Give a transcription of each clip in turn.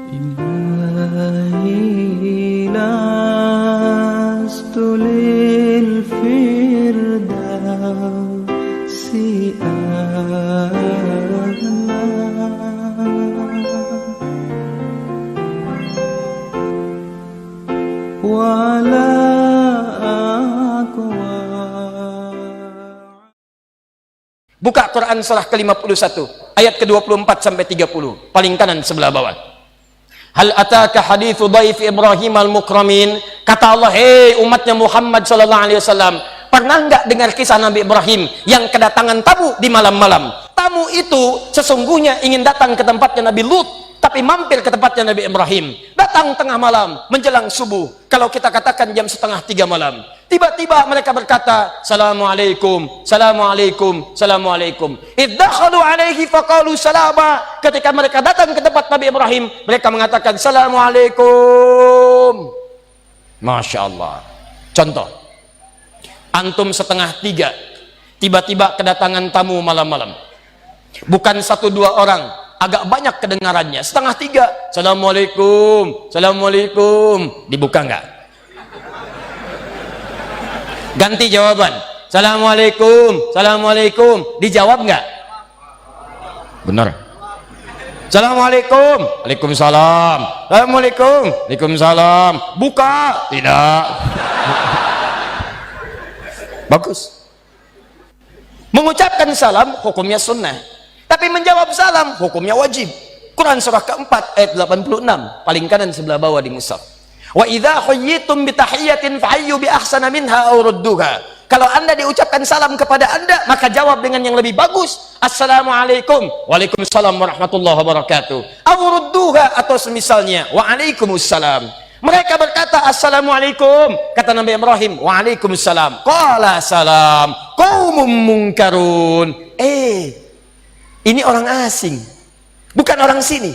إلهي لست للفردوس أعلى ولا أقوى. Buka Quran surah ke-51 ayat ke-24 sampai 30, paling kanan sebelah bawah. Hal ataka hadithu dhaif Ibrahim al-mukramin. Kata Allah, hei umatnya Muhammad sallallahu alaihi wasallam, pernah enggak dengar kisah Nabi Ibrahim yang kedatangan tamu di malam-malam? Tamu itu sesungguhnya ingin datang ke tempatnya Nabi Lut, tapi mampir ke tempatnya Nabi Ibrahim. Datang tengah malam menjelang subuh, kalau kita katakan jam 2:30 malam. Tiba-tiba mereka berkata, Assalamualaikum, Assalamualaikum, Assalamualaikum. Iddakhalu alaihi faqalu salama. Ketika mereka datang ke tempat Nabi Ibrahim, mereka mengatakan Assalamualaikum. Masya Allah. Contoh, antum 2:30, tiba-tiba kedatangan tamu malam-malam. Bukan 1-2 orang, agak banyak kedengarannya. 2:30, Assalamualaikum, Assalamualaikum. Dibuka enggak? Ganti jawaban, Assalamualaikum, Assalamualaikum. Dijawab enggak? Benar. Assalamualaikum, Waalaikumsalam, Assalamualaikum, Waalaikumsalam. Buka? Tidak. Bagus. Mengucapkan salam hukumnya sunnah, tapi menjawab salam hukumnya wajib. Quran surah keempat ayat 86, paling kanan sebelah bawah di mushaf. Wa idza huyyitum bi tahiyyatin fahayyu bi ahsana minha aw rudduha. Kalau Anda diucapkan salam kepada Anda, maka jawab dengan yang lebih bagus. Assalamualaikum, Waalaikumsalam warahmatullahi wabarakatuh. Aw rudduha, atau semisalnya Waalaikumsalam. Mereka berkata Assalamualaikum, kata Nabi Ibrahim, Waalaikumsalam. Qala salam qaumum munkarun. Ini orang asing, bukan orang sini.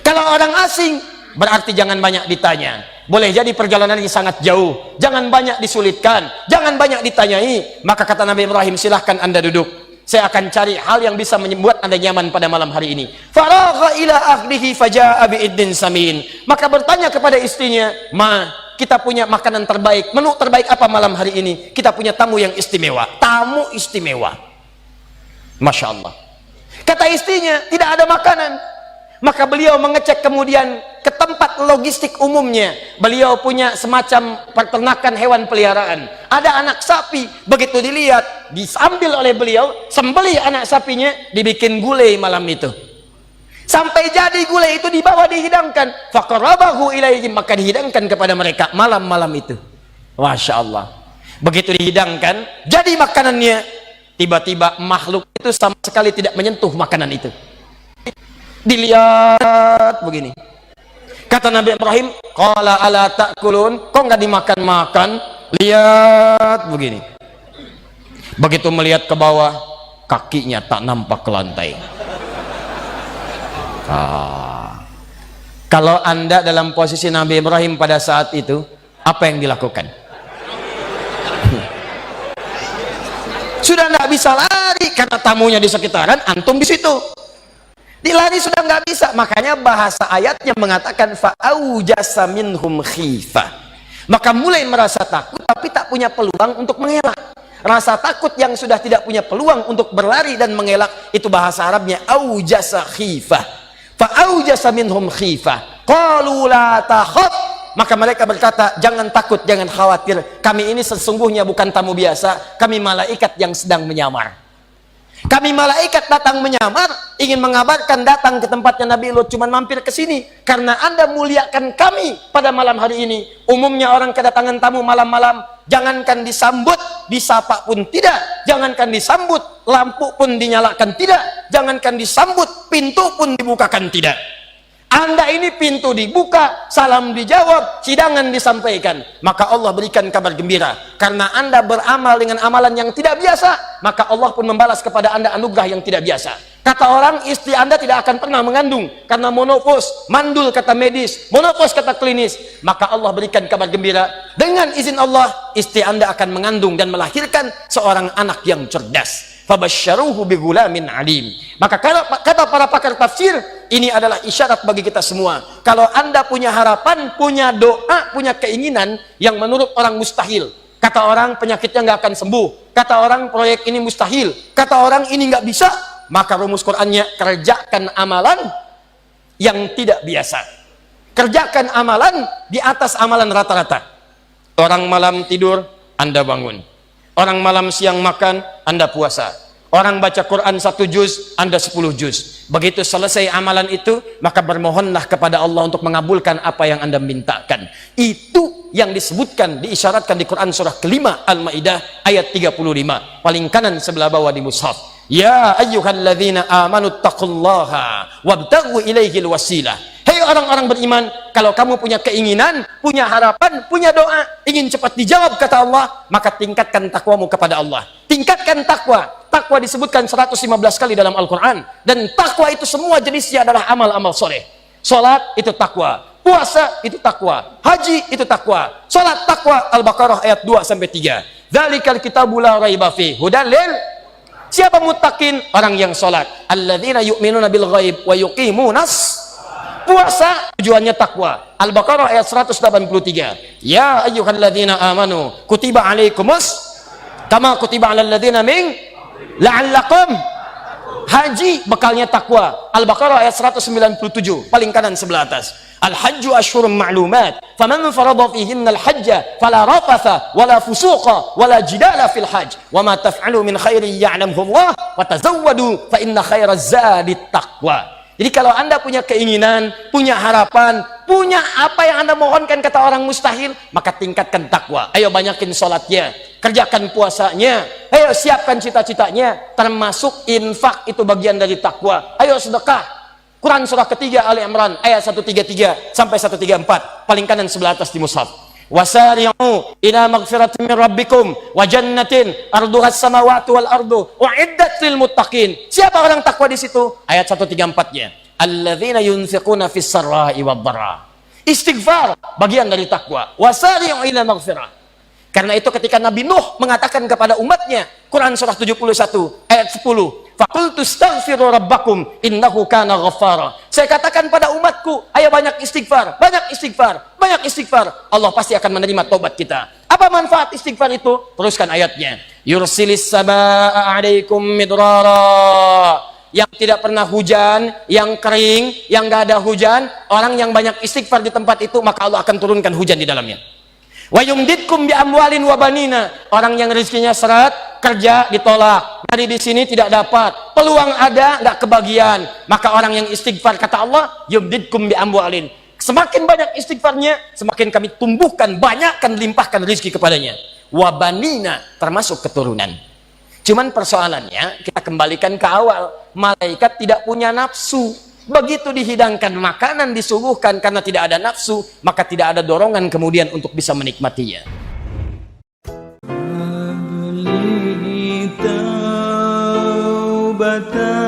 Kalau orang asing berarti jangan banyak ditanya. Boleh jadi perjalanannya sangat jauh, jangan banyak disulitkan, jangan banyak ditanyai. Maka kata Nabi Ibrahim, silahkan Anda duduk, saya akan cari hal yang bisa membuat Anda nyaman pada malam hari ini. Faragha ila ahlihi faja'a bi'iddin samin. Maka bertanya kepada istrinya, Ma, kita punya makanan terbaik, menu terbaik apa malam hari ini? Kita punya tamu yang istimewa. Tamu istimewa. Masya Allah. Kata istrinya, tidak ada makanan. Maka beliau mengecek kemudian ke tempat logistik umumnya. Beliau punya semacam peternakan hewan peliharaan. Ada anak sapi, begitu dilihat, diambil oleh beliau, sembelih anak sapinya, dibikin gulai malam itu. Sampai jadi gulai itu dibawa dihidangkan. Faqarabahu ilaihim, maka dihidangkan kepada mereka malam-malam itu. Masya Allah. Begitu dihidangkan, jadi makanannya. Tiba-tiba makhluk itu sama sekali tidak menyentuh makanan itu. Dilihat begini. Kata Nabi Ibrahim, qala ala ta'kulun, kok nggak dimakan-makan? Lihat begini. Begitu melihat ke bawah, kakinya tak nampak ke lantai. Kalau Anda dalam posisi Nabi Ibrahim pada saat itu, apa yang dilakukan? Sudah nggak bisa lari karena tamunya di sekitaran, antum di situ. Dilari sudah nggak bisa. Makanya bahasa ayatnya mengatakan fa'aujasa minhum khifah. Maka mulai merasa takut tapi tak punya peluang untuk mengelak. Rasa takut yang sudah tidak punya peluang untuk berlari dan mengelak, itu bahasa Arabnya aujasa khifah. Fa'aujasa minhum khifah. Qalu la takhaf. Maka mereka berkata, jangan takut, jangan khawatir. Kami ini sesungguhnya bukan tamu biasa. Kami malaikat yang sedang menyamar. Kami malaikat datang menyamar, ingin mengabarkan datang ke tempatnya Nabi Lut, cuman mampir ke sini karena Anda muliakan kami pada malam hari ini. Umumnya orang kedatangan tamu malam-malam, jangankan disambut, disapa pun tidak, jangankan disambut, lampu pun dinyalakan tidak, jangankan disambut, pintu pun dibukakan tidak. Anda ini pintu dibuka, salam dijawab, hidangan disampaikan. Maka Allah berikan kabar gembira. Karena Anda beramal dengan amalan yang tidak biasa, maka Allah pun membalas kepada Anda anugerah yang tidak biasa. Kata orang, istri Anda tidak akan pernah mengandung karena monopos, mandul kata medis, monopos kata klinis. Maka Allah berikan kabar gembira, dengan izin Allah, istri Anda akan mengandung dan melahirkan seorang anak yang cerdas. Fabasyaruhu bighulamin alim. Maka kata para pakar tafsir, ini adalah isyarat bagi kita semua. Kalau Anda punya harapan, punya doa, punya keinginan yang menurut orang mustahil. Kata orang penyakitnya nggak akan sembuh. Kata orang proyek ini mustahil. Kata orang ini nggak bisa. Maka rumus Qur'annya, kerjakan amalan yang tidak biasa. Kerjakan amalan di atas amalan rata-rata. Orang malam tidur, Anda bangun. Orang malam siang makan, Anda puasa. Orang baca Quran 1 juz, Anda 10 juz. Begitu selesai amalan itu, maka bermohonlah kepada Allah untuk mengabulkan apa yang Anda mintakan. Itu yang disebutkan, diisyaratkan di Quran surah kelima Al-Maidah ayat 35. Paling kanan sebelah bawah di mushaf. Ya ayyuhalladzina amanu taqullaha wabtaghu ilaihil wasilah. Hei orang-orang beriman, kalau kamu punya keinginan, punya harapan, punya doa, ingin cepat dijawab kata Allah, maka tingkatkan takwamu kepada Allah. Tingkatkan takwa. Takwa disebutkan 115 kali dalam Al-Quran. Dan takwa itu semua jenisnya adalah amal-amal soleh. Salat itu takwa. Puasa itu takwa. Haji itu takwa. Salat takwa. Al-Baqarah ayat 2-3. Dzalikal kitabu la raiba fihi hudan lil. Siapa muttaqin? Orang yang salat. Alladzina yu'minuna bil ghaib wa yuqimunas. Puasa tujuannya takwa. Al-Baqarah ayat 183. Ya ayyuhalladzina amanu kutiba alaikumus kama kutiba alal ladzina min la'allakum. Haji bekalnya takwa. Al-Baqarah ayat 197 paling kanan sebelah atas. Al-hajju asyhurun ma'lumat faman farada fihinna al-hajja fala rafatha wala fusuqa wala jidala fil hajj wa ma taf'alu min khairin ya'lamhu Allah wa tazawwadu fa inna khairaz zadi taqwa. Jadi kalau Anda punya keinginan, punya harapan, punya apa yang Anda mohonkan kata orang mustahil, maka tingkatkan takwa. Ayo banyakin sholatnya, kerjakan puasanya, ayo siapkan cita-citanya, termasuk infak itu bagian dari takwa. Ayo sedekah. Quran surah ketiga Ali Imran ayat 133 sampai 134, paling kanan sebelah atas di mushaf. Wasari'u ila maghfiratin min rabbikum wa jannatin arduhas samawati wal ardu uiddat lil muttaqin. Siapa orang takwa di situ? Ayat 134-nya. Alladzina yunfiquna fis sarra'i wad dharra. Istighfar bagian dari takwa. Wasari'u ila maghfirah. Karena itu ketika Nabi Nuh mengatakan kepada umatnya, Quran surah 71 ayat 10, faqultu astaghfiru rabbakum innahu kana ghaffara. Saya katakan pada umatku, ayo banyak istighfar, banyak istighfar, banyak istighfar. Allah pasti akan menerima tobat kita. Apa manfaat istighfar itu? Teruskan ayatnya. Yursilis samaa 'alaikum midrara. Yang tidak pernah hujan, yang kering, yang enggak ada hujan, orang yang banyak istighfar di tempat itu, maka Allah akan turunkan hujan di dalamnya. Wa yumditkum bi amwalin wa banina. Orang yang rezekinya seret, kerja ditolak, dari di sini tidak dapat, peluang ada enggak kebagian, maka orang yang istighfar kata Allah, yumditkum bi amwalin. Semakin banyak istighfarnya, semakin kami tumbuhkan, banyakkan, limpahkan rezeki kepadanya. Wa banina, termasuk keturunan. Cuman persoalannya kita kembalikan ke awal, malaikat tidak punya nafsu. Begitu dihidangkan makanan, disuguhkan karena tidak ada nafsu, maka tidak ada dorongan kemudian untuk bisa menikmatinya. Abli taubatan